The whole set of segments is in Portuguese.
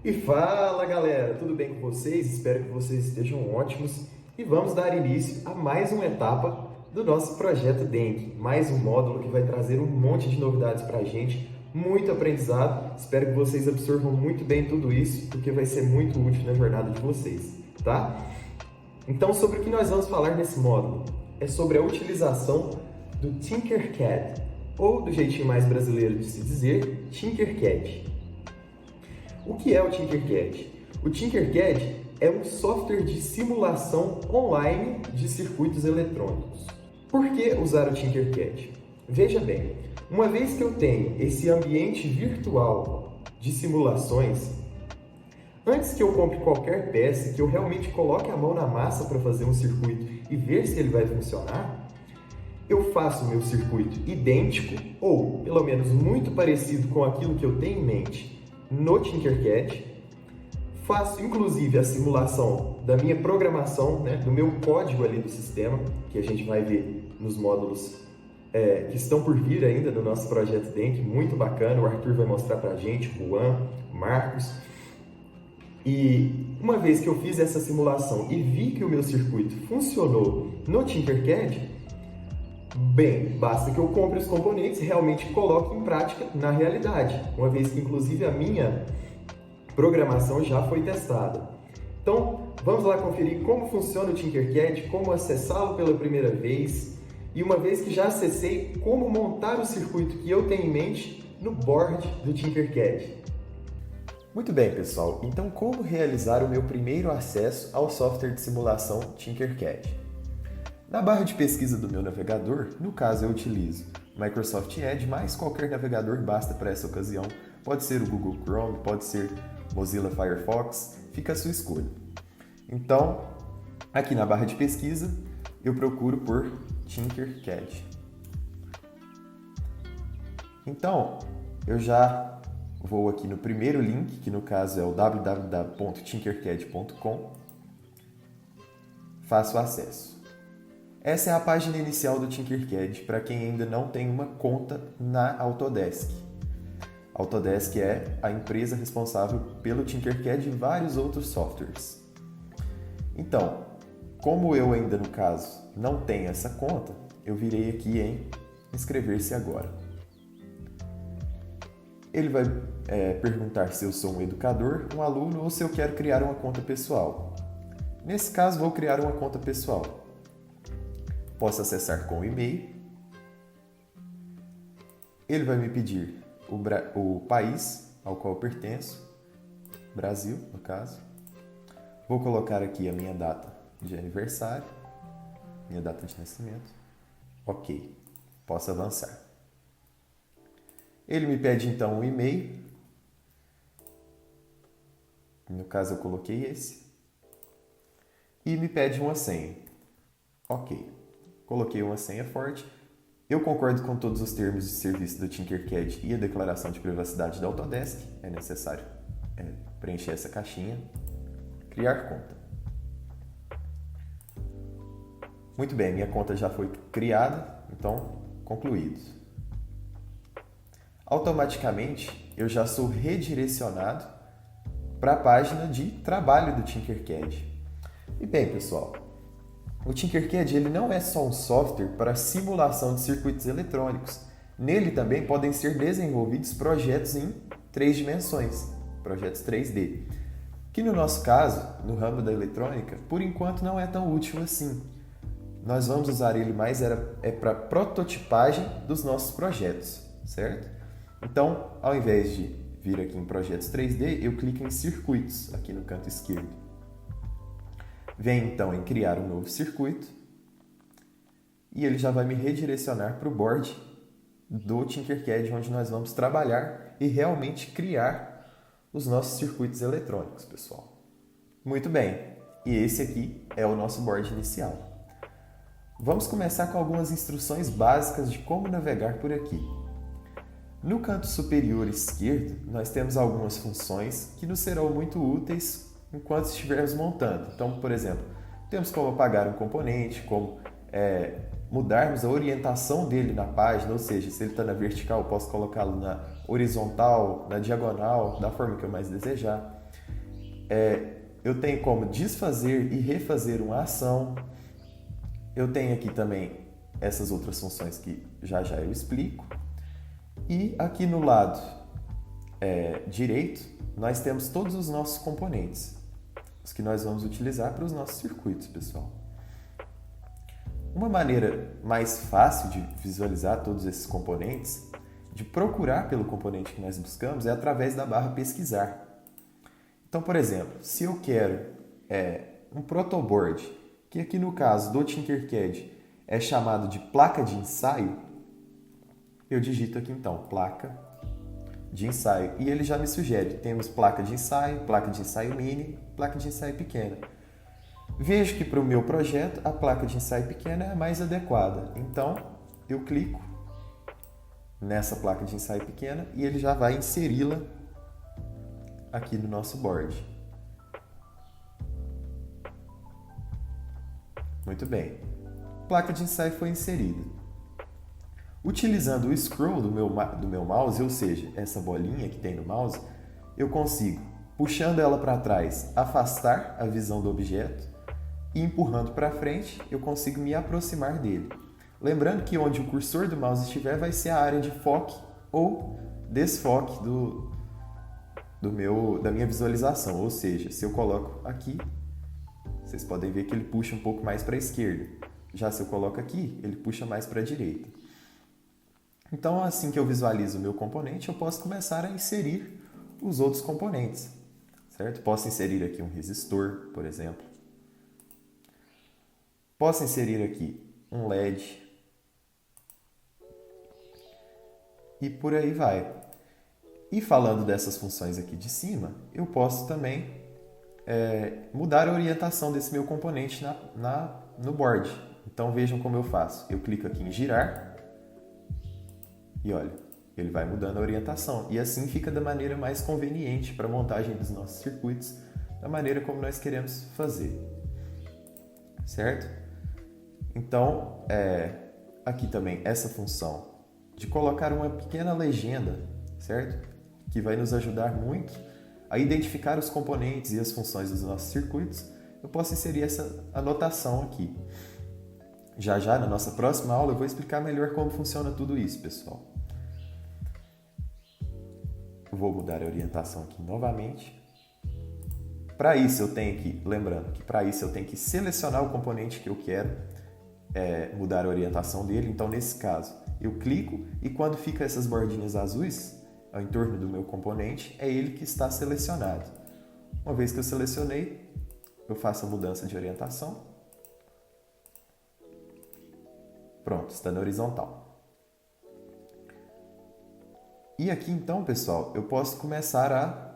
E fala galera, tudo bem com vocês? Espero que vocês estejam ótimos e vamos dar início a mais uma etapa do nosso projeto DENK, mais um módulo que vai trazer um monte de novidades para a gente, muito aprendizado. Espero que vocês absorvam muito bem tudo isso, porque vai ser muito útil na jornada de vocês, tá? Então, sobre o que nós vamos falar nesse módulo? É sobre a utilização do Tinkercad, ou do jeitinho mais brasileiro de se dizer, Tinkercad. O que é o Tinkercad? O Tinkercad é um software de simulação online de circuitos eletrônicos. Por que usar o Tinkercad? Veja bem, uma vez que eu tenho esse ambiente virtual de simulações, antes que eu compre qualquer peça, que eu realmente coloque a mão na massa para fazer um circuito e ver se ele vai funcionar, eu faço o meu circuito idêntico ou pelo menos muito parecido com aquilo que eu tenho em mente no Tinkercad, faço inclusive a simulação da minha programação, do meu código ali do sistema, que a gente vai ver nos módulos que estão por vir ainda do nosso projeto DENK, muito bacana, o Arthur vai mostrar pra gente, o Juan, o Marcos. E uma vez que eu fiz essa simulação e vi que o meu circuito funcionou no Tinkercad, bem, basta que eu compre os componentes e realmente coloque em prática na realidade, uma vez que inclusive a minha programação já foi testada. Então, vamos lá conferir como funciona o Tinkercad, como acessá-lo pela primeira vez e uma vez que já acessei, como montar o circuito que eu tenho em mente no board do Tinkercad. Muito bem, pessoal. Então, como realizar o meu primeiro acesso ao software de simulação Tinkercad? Na barra de pesquisa do meu navegador, no caso eu utilizo Microsoft Edge, mas qualquer navegador basta para essa ocasião. Pode ser o Google Chrome, pode ser Mozilla Firefox, fica a sua escolha. Então, aqui na barra de pesquisa, eu procuro por Tinkercad. Então, eu já vou aqui no primeiro link, que no caso é o www.tinkercad.com, faço acesso. Essa é a página inicial do Tinkercad para quem ainda não tem uma conta na Autodesk. A Autodesk é a empresa responsável pelo Tinkercad e vários outros softwares. Então, como eu ainda no caso não tenho essa conta, eu virei aqui em inscrever-se agora. Ele vai perguntar se eu sou um educador, um aluno ou se eu quero criar uma conta pessoal. Nesse caso, vou criar uma conta pessoal. Posso acessar com o e-mail. Ele vai me pedir o país ao qual eu pertenço, Brasil, no caso. Vou colocar aqui a minha data de aniversário, minha data de nascimento. Ok, posso avançar. Ele me pede então um e-mail. No caso, eu coloquei esse. E me pede uma senha. Ok. Coloquei uma senha forte. Eu concordo com todos os termos de serviço do Tinkercad e a declaração de privacidade da Autodesk. É necessário preencher essa caixinha. Criar conta. Muito bem, minha conta já foi criada, então concluído. Automaticamente, eu já sou redirecionado para a página de trabalho do Tinkercad. E bem, pessoal, o Tinkercad ele não é só um software para simulação de circuitos eletrônicos. Nele também podem ser desenvolvidos projetos em 3 dimensões, projetos 3D, que no nosso caso, no ramo da eletrônica, por enquanto não é tão útil assim. Nós vamos usar ele mais para prototipagem dos nossos projetos, certo? Então, ao invés de vir aqui em projetos 3D, eu clico em circuitos, aqui no canto esquerdo. Venho então em criar um novo circuito e ele já vai me redirecionar para o board do Tinkercad, onde nós vamos trabalhar e realmente criar os nossos circuitos eletrônicos, pessoal. Muito bem, e esse aqui é o nosso board inicial. Vamos começar com algumas instruções básicas de como navegar por aqui. No canto superior esquerdo, nós temos algumas funções que nos serão muito úteis enquanto estivermos montando. Então, por exemplo, temos como apagar um componente, como mudarmos a orientação dele na página, ou seja, se ele está na vertical, eu posso colocá-lo na horizontal, na diagonal, da forma que eu mais desejar. Eu tenho como desfazer e refazer uma ação. Eu tenho aqui também essas outras funções que já eu explico. E aqui no lado direito, nós temos todos os nossos componentes, os que nós vamos utilizar para os nossos circuitos, pessoal. Uma maneira mais fácil de visualizar todos esses componentes, de procurar pelo componente que nós buscamos, é através da barra pesquisar. Então, por exemplo, se eu quero um protoboard, que aqui no caso do Tinkercad é chamado de placa de ensaio, eu digito aqui então, placa de ensaio. E ele já me sugere, temos placa de ensaio mini, placa de ensaio pequena. Vejo que para o meu projeto a placa de ensaio pequena é a mais adequada. Então, eu clico nessa placa de ensaio pequena e ele já vai inseri-la aqui no nosso board. Muito bem. Placa de ensaio foi inserida. Utilizando o scroll do meu mouse, ou seja, essa bolinha que tem no mouse, eu consigo, puxando ela para trás, afastar a visão do objeto e empurrando para frente, eu consigo me aproximar dele. Lembrando que onde o cursor do mouse estiver vai ser a área de foco ou desfoque da minha visualização. Ou seja, se eu coloco aqui, vocês podem ver que ele puxa um pouco mais para a esquerda. Já se eu coloco aqui, ele puxa mais para a direita. Então, assim que eu visualizo o meu componente, eu posso começar a inserir os outros componentes, certo? Posso inserir aqui um resistor, por exemplo. Posso inserir aqui um LED. E por aí vai. E falando dessas funções aqui de cima, eu posso também mudar a orientação desse meu componente no board. Então vejam como eu faço. Eu clico aqui em girar e olha, ele vai mudando a orientação. E assim fica da maneira mais conveniente para a montagem dos nossos circuitos, da maneira como nós queremos fazer. Certo? Então, aqui também essa função de colocar uma pequena legenda, certo? Que vai nos ajudar muito a identificar os componentes e as funções dos nossos circuitos. Eu posso inserir essa anotação aqui. Já na nossa próxima aula eu vou explicar melhor como funciona tudo isso, pessoal. Vou mudar a orientação aqui novamente. Para isso eu tenho que, lembrando que para isso eu tenho que selecionar o componente que eu quero mudar a orientação dele. Então, nesse caso, eu clico e quando fica essas bordinhas azuis ao entorno do meu componente, é ele que está selecionado. Uma vez que eu selecionei, eu faço a mudança de orientação. Pronto, está na horizontal. E aqui então, pessoal, eu posso começar a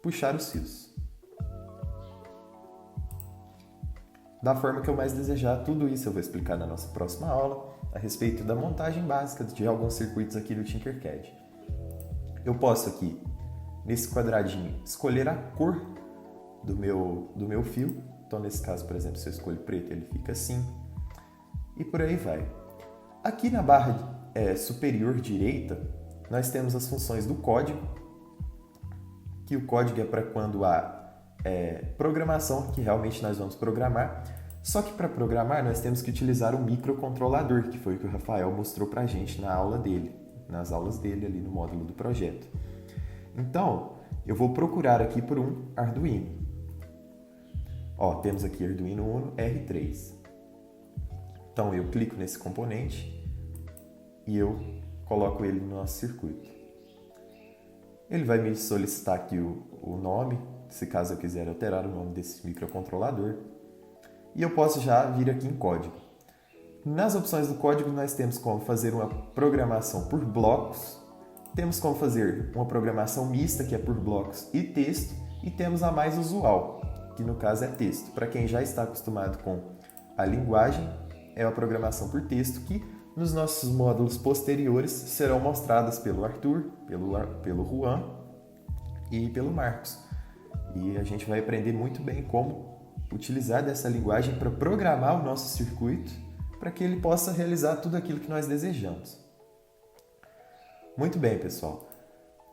puxar os fios. Da forma que eu mais desejar. Tudo isso eu vou explicar na nossa próxima aula a respeito da montagem básica de alguns circuitos aqui do Tinkercad. Eu posso aqui, nesse quadradinho, escolher a cor do meu fio. Então, nesse caso, por exemplo, se eu escolho preto, ele fica assim. E por aí vai. Aqui na barra superior direita, nós temos as funções do código, que o código é para quando há programação, que realmente nós vamos programar. Só que para programar nós temos que utilizar um microcontrolador, que foi o que o Rafael mostrou para a gente nas aulas dele ali no módulo do projeto. Então, eu vou procurar aqui por um Arduino. Temos aqui Arduino Uno R3. Então, eu clico nesse componente e eu coloco ele no nosso circuito. Ele vai me solicitar aqui o nome, se caso eu quiser alterar o nome desse microcontrolador. E eu posso já vir aqui em código. Nas opções do código, nós temos como fazer uma programação por blocos, temos como fazer uma programação mista, que é por blocos e texto, e temos a mais usual, que no caso é texto. Para quem já está acostumado com a linguagem, é a programação por texto, que nos nossos módulos posteriores serão mostradas pelo Arthur, pelo Juan e pelo Marcos. E a gente vai aprender muito bem como utilizar dessa linguagem para programar o nosso circuito para que ele possa realizar tudo aquilo que nós desejamos. Muito bem, pessoal.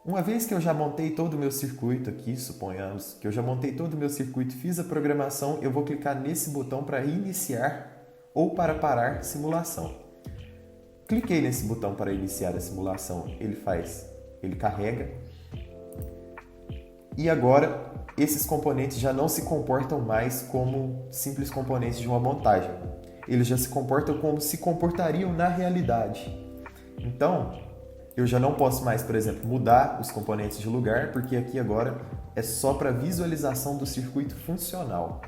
Uma vez que eu já montei todo o meu circuito aqui, suponhamos que eu já montei todo o meu circuito, fiz a programação, eu vou clicar nesse botão para iniciar ou para parar simulação. Cliquei nesse botão para iniciar a simulação, ele carrega. E agora, esses componentes já não se comportam mais como simples componentes de uma montagem. Eles já se comportam como se comportariam na realidade. Então, eu já não posso mais, por exemplo, mudar os componentes de lugar, porque aqui agora é só para visualização do circuito funcional.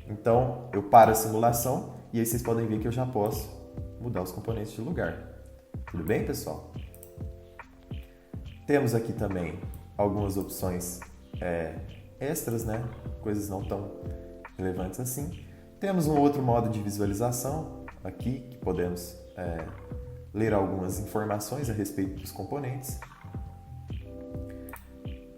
Então, eu paro a simulação e aí vocês podem ver que eu já posso mudar os componentes de lugar. Tudo bem, pessoal? Temos aqui também algumas opções extras, né? Coisas não tão relevantes assim. Temos um outro modo de visualização aqui, que podemos ler algumas informações a respeito dos componentes.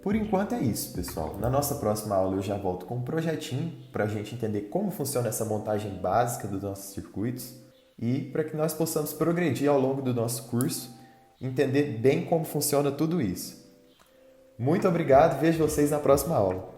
Por enquanto é isso, pessoal. Na nossa próxima aula eu já volto com um projetinho para a gente entender como funciona essa montagem básica dos nossos circuitos e para que nós possamos progredir ao longo do nosso curso e entender bem como funciona tudo isso. Muito obrigado e vejo vocês na próxima aula.